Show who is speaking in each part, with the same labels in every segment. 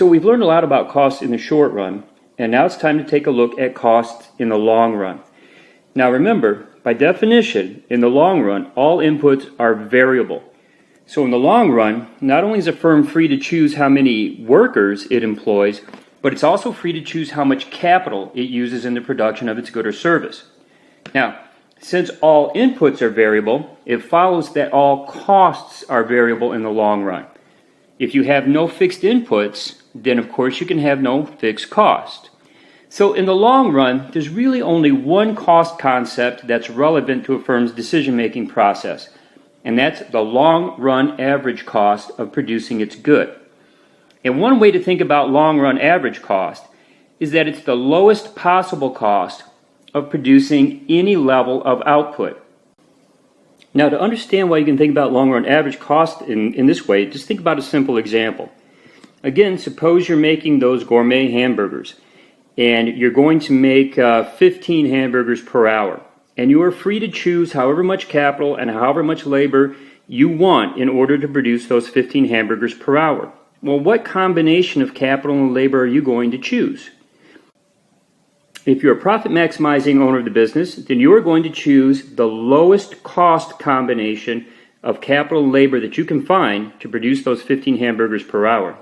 Speaker 1: So we've learned a lot about costs in the short run, and now it's time to take a look at costs in the long run. Now remember, by definition, in the long run, all inputs are variable. So in the long run, not only is a firm free to choose how many workers it employs, but it's also free to choose how much capital it uses in the production of its good or service. Now, since all inputs are variable, it follows that all costs are variable in the long run. If you have no fixed inputs, then of course you can have no fixed cost. So in the long run, there's really only one cost concept that's relevant to a firm's decision-making process, and that's the long-run average cost of producing its good. And one way to think about long-run average cost is that it's the lowest possible cost of producing any level of output. Now, to understand why you can think about long-run average cost in this way, just think about a simple example. Again, suppose you're making those gourmet hamburgers, and you're going to make 15 hamburgers per hour, and you are free to choose however much capital and however much labor you want in order to produce those 15 hamburgers per hour. Well, what combination of capital and labor are you going to choose? If you're a profit-maximizing owner of the business, then you are going to choose the lowest cost combination of capital and labor that you can find to produce those 15 hamburgers per hour.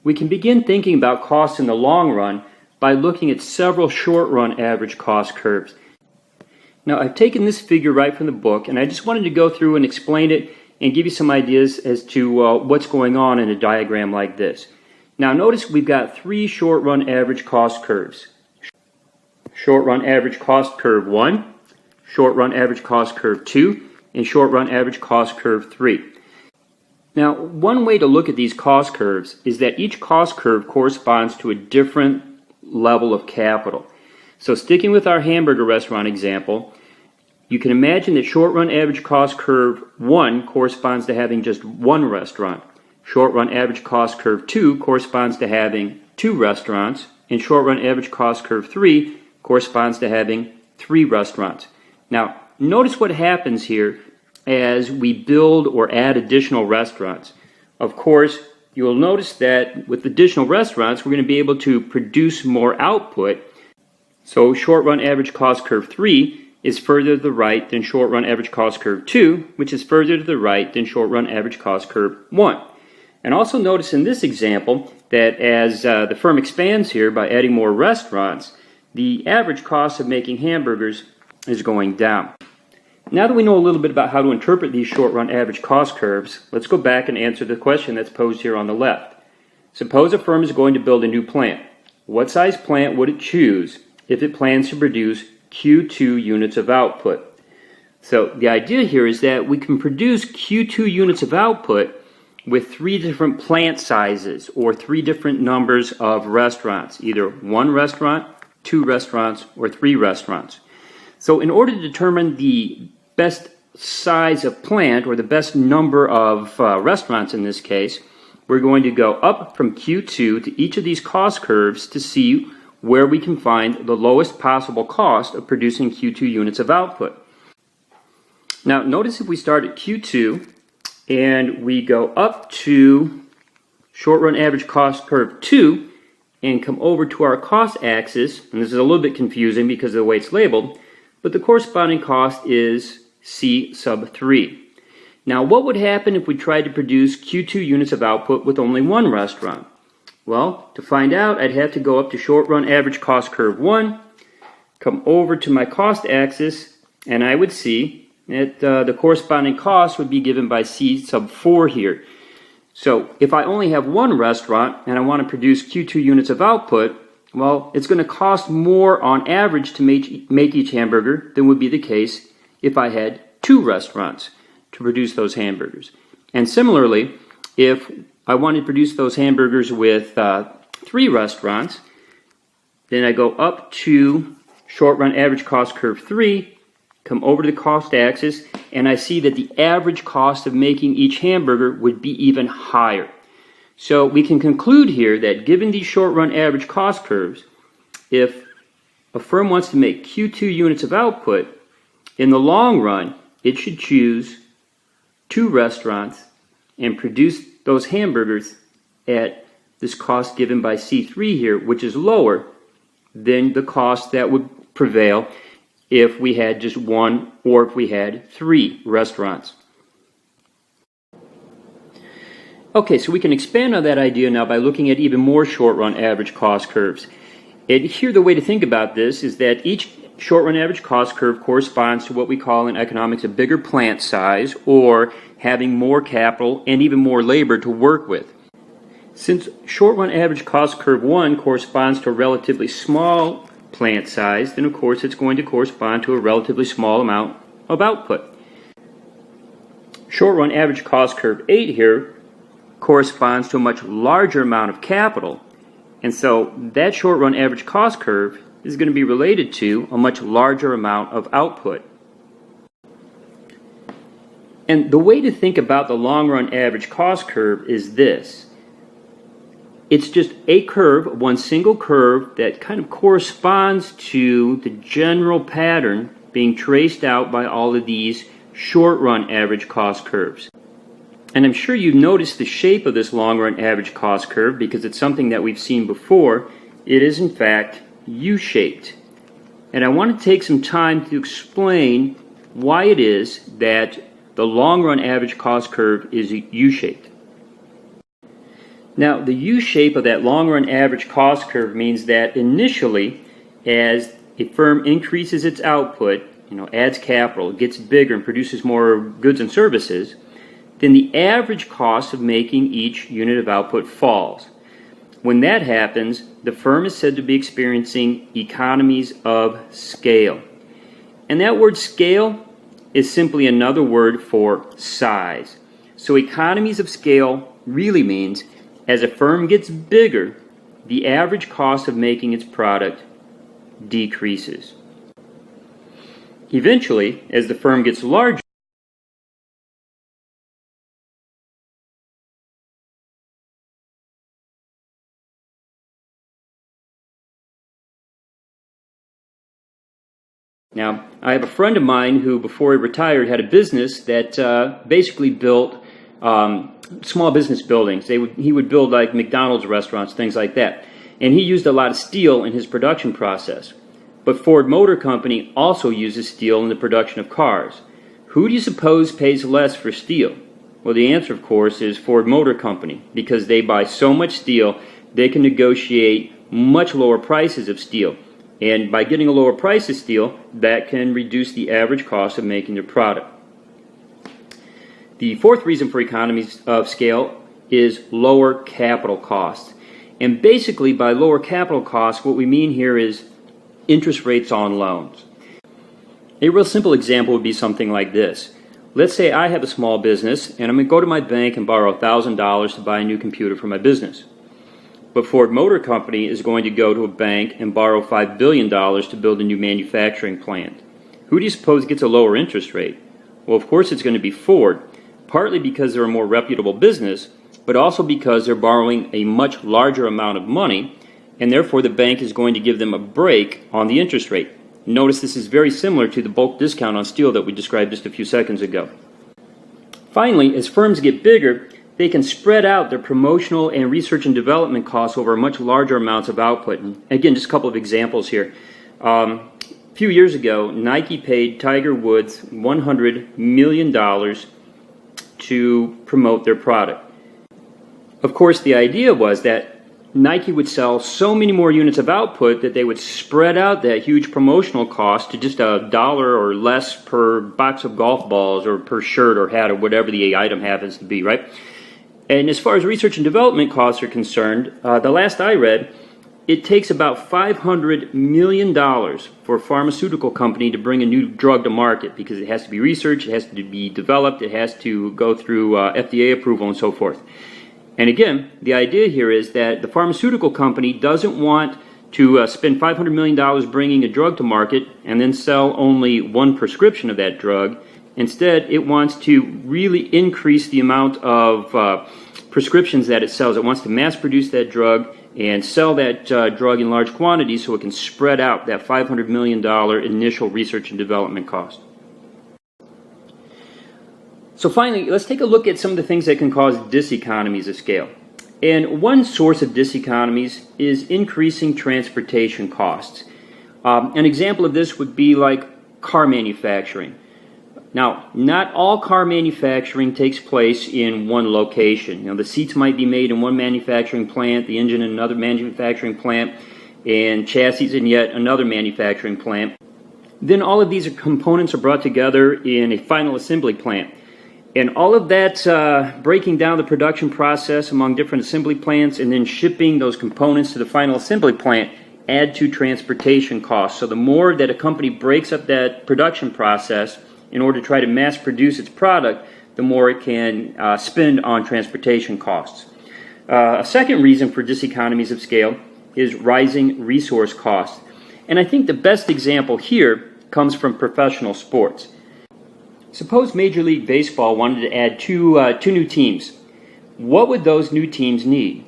Speaker 1: We can begin thinking about costs in the long run by looking at several short-run average cost curves. Now, I've taken this figure right from the book, and I just wanted to go through and explain it and give you some ideas as to what's going on in a diagram like this. Now notice we've got three short-run average cost curves. Short-run average cost curve 1, short-run average cost curve 2, and short-run average cost curve 3. Now, one way to look at these cost curves is that each cost curve corresponds to a different level of capital. So sticking with our hamburger restaurant example, you can imagine that short-run average cost curve 1 corresponds to having just one restaurant. Short-run average cost curve 2 corresponds to having 2 restaurants, and short-run average cost curve 3 corresponds to having 3 restaurants. Now, notice what happens here as we build or add additional restaurants. Of course, you'll notice that with additional restaurants, we're going to be able to produce more output. So short-run average cost curve 3 is further to the right than short-run average cost curve 2, which is further to the right than short-run average cost curve 1. And also notice in this example that as the firm expands here by adding more restaurants, the average cost of making hamburgers is going down. Now that we know a little bit about how to interpret these short-run average cost curves, let's go back and answer the question that's posed here on the left. Suppose a firm is going to build a new plant. What size plant would it choose if it plans to produce Q2 units of output? So the idea here is that we can produce Q2 units of output with 3 different plant sizes or 3 different numbers of restaurants, either 1 restaurant, 2 restaurants, or 3 restaurants. So in order to determine the best size of plant or the best number of restaurants in this case, we're going to go up from Q2 to each of these cost curves to see where we can find the lowest possible cost of producing Q2 units of output. Now notice if we start at Q2 and we go up to short-run average cost curve 2 and come over to our cost axis, and this is a little bit confusing because of the way it's labeled, but the corresponding cost is C sub 3. Now what would happen if we tried to produce Q2 units of output with only 1 restaurant? Well, to find out, I'd have to go up to short-run average cost curve 1, come over to my cost axis, and I would see that the corresponding cost would be given by C sub 4 here. So if I only have 1 restaurant and I want to produce Q2 units of output, well, it's going to cost more on average to make each hamburger than would be the case if I had 2 restaurants to produce those hamburgers. And similarly, if I wanted to produce those hamburgers with 3 restaurants, then I go up to short-run average cost curve 3, come over to the cost axis, and I see that the average cost of making each hamburger would be even higher. So we can conclude here that given these short-run average cost curves, if a firm wants to make Q2 units of output, in the long run, it should choose 2 restaurants and produce those hamburgers at this cost given by C3 here, which is lower than the cost that would prevail if we had just one or if we had 3 restaurants. Okay, so we can expand on that idea now by looking at even more short-run average cost curves. And here the way to think about this is that each short-run average cost curve corresponds to what we call in economics a bigger plant size, or having more capital and even more labor to work with. Since short-run average cost curve 1 corresponds to a relatively small plant size, then of course it's going to correspond to a relatively small amount of output. Short-run average cost curve 8 here corresponds to a much larger amount of capital, and so that short-run average cost curve is going to be related to a much larger amount of output. And the way to think about the long-run average cost curve is this. It's just a curve, one single curve, that kind of corresponds to the general pattern being traced out by all of these short-run average cost curves. And I'm sure you've noticed the shape of this long-run average cost curve because it's something that we've seen before. It is in fact U-shaped. And I want to take some time to explain why it is that the long-run average cost curve is U-shaped. Now, the U-shape of that long-run average cost curve means that initially, as a firm increases its output, adds capital, gets bigger and produces more goods and services, then the average cost of making each unit of output falls. When that happens, the firm is said to be experiencing economies of scale. And that word scale is simply another word for size. So economies of scale really means as a firm gets bigger, the average cost of making its product decreases. Eventually, as the firm gets larger, now, I have a friend of mine who, before he retired, had a business that basically built small business buildings. He would build like McDonald's restaurants, things like that. And he used a lot of steel in his production process. But Ford Motor Company also uses steel in the production of cars. Who do you suppose pays less for steel? Well, the answer, of course, is Ford Motor Company, because they buy so much steel, they can negotiate much lower prices of steel. And by getting a lower price of steel, that can reduce the average cost of making their product. The fourth reason for economies of scale is lower capital costs. And basically, by lower capital costs, what we mean here is interest rates on loans. A real simple example would be something like this. Let's say I have a small business, and I'm going to go to my bank and borrow $1,000 to buy a new computer for my business. But Ford Motor Company is going to go to a bank and borrow $5 billion to build a new manufacturing plant. Who do you suppose gets a lower interest rate? Well, of course it's going to be Ford, partly because they're a more reputable business, but also because they're borrowing a much larger amount of money, and therefore the bank is going to give them a break on the interest rate. Notice this is very similar to the bulk discount on steel that we described just a few seconds ago. Finally, as firms get bigger, they can spread out their promotional and research and development costs over much larger amounts of output. And again, just a couple of examples here. A few years ago, Nike paid Tiger Woods $100 million to promote their product. Of course, the idea was that Nike would sell so many more units of output that they would spread out that huge promotional cost to just $1 or less per box of golf balls or per shirt or hat or whatever the item happens to be, right? And as far as research and development costs are concerned, the last I read, it takes about $500 million for a pharmaceutical company to bring a new drug to market because it has to be researched, it has to be developed, it has to go through FDA approval and so forth. And again, the idea here is that the pharmaceutical company doesn't want to spend $500 million bringing a drug to market and then sell only one prescription of that drug. Instead, it wants to really increase the amount of prescriptions that it sells. It wants to mass produce that drug and sell that drug in large quantities so it can spread out that $500 million initial research and development cost. So finally, let's take a look at some of the things that can cause diseconomies of scale. And one source of diseconomies is increasing transportation costs. An example of this would be like car manufacturing. Now, not all car manufacturing takes place in one location. The seats might be made in one manufacturing plant, the engine in another manufacturing plant, and chassis in yet another manufacturing plant. Then all of these components are brought together in a final assembly plant. And all of that breaking down the production process among different assembly plants and then shipping those components to the final assembly plant add to transportation costs. So the more that a company breaks up that production process in order to try to mass produce its product, the more it can spend on transportation costs. A second reason for diseconomies of scale is rising resource costs. And I think the best example here comes from professional sports. Suppose Major League Baseball wanted to add two new teams. What would those new teams need?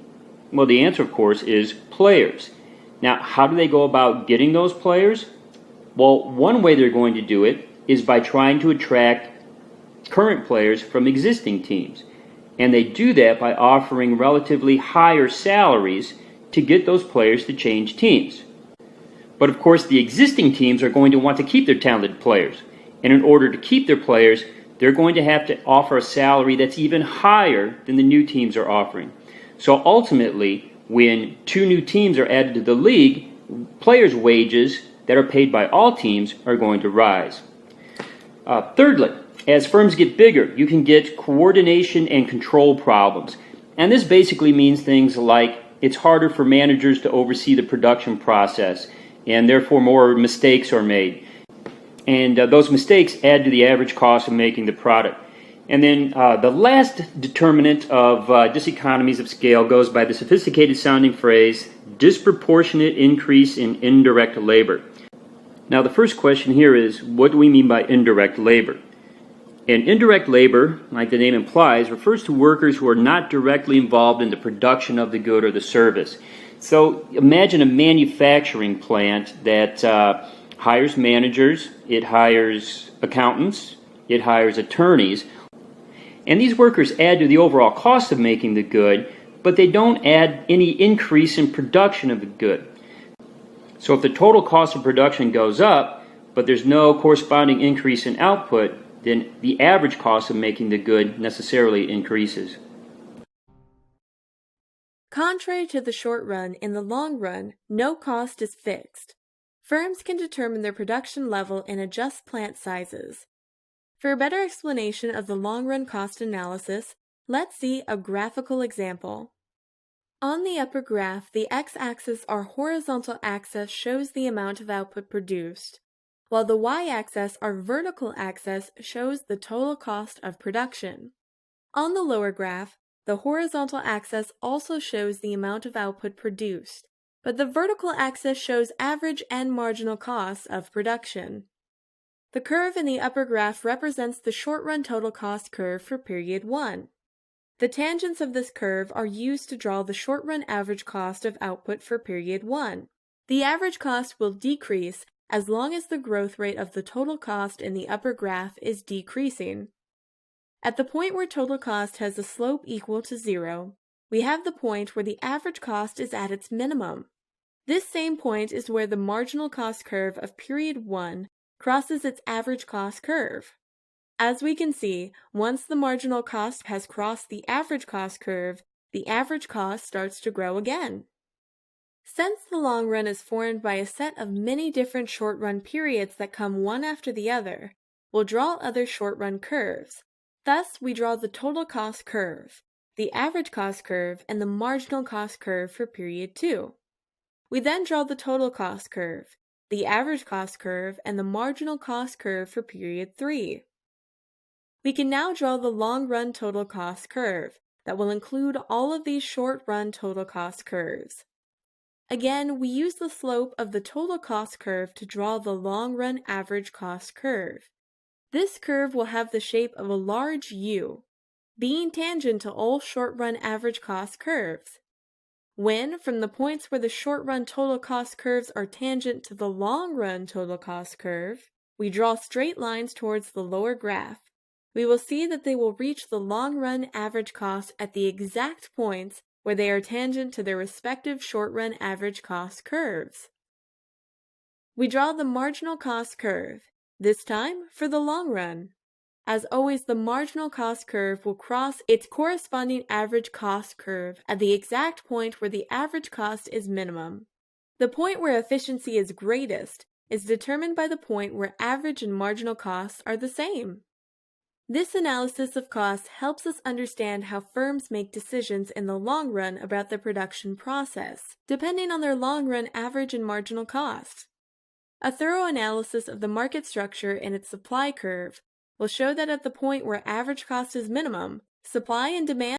Speaker 1: Well, the answer, of course, is players. Now, how do they go about getting those players? Well, one way they're going to do it is by trying to attract current players from existing teams. And they do that by offering relatively higher salaries to get those players to change teams. But of course, the existing teams are going to want to keep their talented players. And in order to keep their players, they're going to have to offer a salary that's even higher than the new teams are offering. So ultimately, when two new teams are added to the league, players' wages that are paid by all teams are going to rise. Thirdly, as firms get bigger, you can get coordination and control problems. And this basically means things like it's harder for managers to oversee the production process, and therefore more mistakes are made. And those mistakes add to the average cost of making the product. And then the last determinant of diseconomies of scale goes by the sophisticated sounding phrase, disproportionate increase in indirect labor. Now the first question here is, what do we mean by indirect labor? And indirect labor, like the name implies, refers to workers who are not directly involved in the production of the good or the service. So imagine a manufacturing plant that hires managers, it hires accountants, it hires attorneys, and these workers add to the overall cost of making the good, but they don't add any increase in production of the good. So if the total cost of production goes up, but there's no corresponding increase in output, then the average cost of making the good necessarily increases.
Speaker 2: Contrary to the short run, in the long run, no cost is fixed. Firms can determine their production level and adjust plant sizes. For a better explanation of the long-run cost analysis, let's see a graphical example. On the upper graph, the x-axis or horizontal axis shows the amount of output produced, while the y-axis or vertical axis shows the total cost of production. On the lower graph, the horizontal axis also shows the amount of output produced, but the vertical axis shows average and marginal costs of production. The curve in the upper graph represents the short-run total cost curve for period 1. The tangents of this curve are used to draw the short-run average cost of output for period 1. The average cost will decrease as long as the growth rate of the total cost in the upper graph is decreasing. At the point where total cost has a slope equal to 0, we have the point where the average cost is at its minimum. This same point is where the marginal cost curve of period 1 crosses its average cost curve. As we can see, once the marginal cost has crossed the average cost curve, the average cost starts to grow again. Since the long run is formed by a set of many different short-run periods that come one after the other, we'll draw other short-run curves. Thus, we draw the total cost curve, the average cost curve, and the marginal cost curve for period 2. We then draw the total cost curve, the average cost curve, and the marginal cost curve for period 3. We can now draw the long-run total cost curve that will include all of these short-run total cost curves. Again, we use the slope of the total cost curve to draw the long-run average cost curve. This curve will have the shape of a large U, being tangent to all short-run average cost curves. When, from the points where the short-run total cost curves are tangent to the long-run total cost curve, we draw straight lines towards the lower graph, we will see that they will reach the long-run average cost at the exact points where they are tangent to their respective short-run average cost curves. We draw the marginal cost curve, this time for the long run. As always, the marginal cost curve will cross its corresponding average cost curve at the exact point where the average cost is minimum. The point where efficiency is greatest is determined by the point where average and marginal costs are the same. This analysis of costs helps us understand how firms make decisions in the long run about the production process, depending on their long-run average and marginal costs. A thorough analysis of the market structure and its supply curve will show that at the point where average cost is minimum, supply and demand